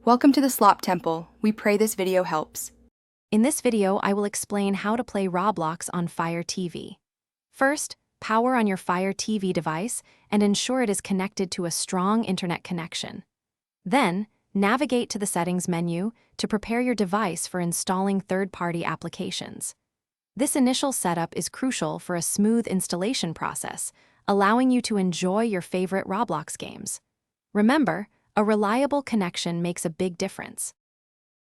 Welcome to the Slop Temple. We pray this video helps. In this video, I will explain how to play Roblox on Fire TV. First, power on your Fire TV device and ensure it is connected to a strong internet connection. Then, navigate to the Settings menu to prepare your device for installing third-party applications. This initial setup is crucial for a smooth installation process, allowing you to enjoy your favorite Roblox games. Remember, a reliable connection makes a big difference.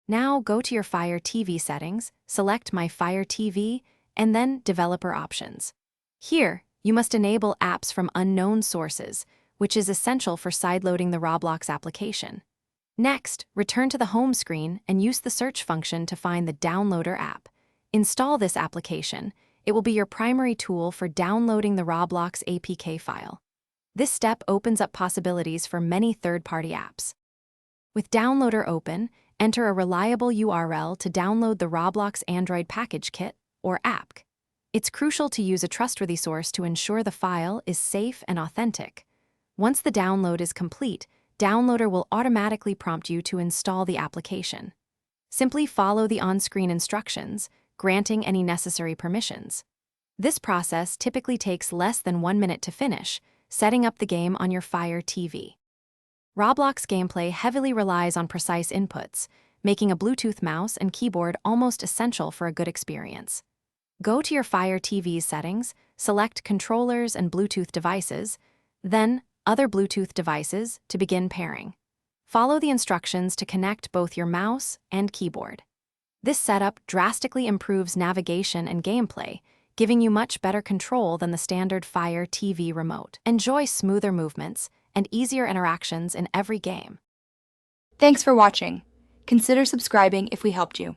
Now go to your Fire TV settings, select My Fire TV, and then Developer Options. Here, you must enable apps from unknown sources, which is essential for sideloading the Roblox application. Next, return to the home screen and use the search function to find the Downloader app. Install this application. It will be your primary tool for downloading the Roblox APK file. This step opens up possibilities for many third-party apps. With Downloader open, enter a reliable URL to download the Roblox Android Package Kit, or APK. It's crucial to use a trustworthy source to ensure the file is safe and authentic. Once the download is complete, Downloader will automatically prompt you to install the application. Simply follow the on-screen instructions, granting any necessary permissions. This process typically takes less than 1 minute to finish, setting up the game on your Fire TV. Roblox gameplay heavily relies on precise inputs, making a Bluetooth mouse and keyboard almost essential for a good experience. Go to your Fire TV's settings, select Controllers and Bluetooth devices, then Other Bluetooth devices to begin pairing. Follow the instructions to connect both your mouse and keyboard. This setup drastically improves navigation and gameplay, giving you much better control than the standard Fire TV remote. Enjoy smoother movements and easier interactions in every game. Thanks for watching. Consider subscribing if we helped you.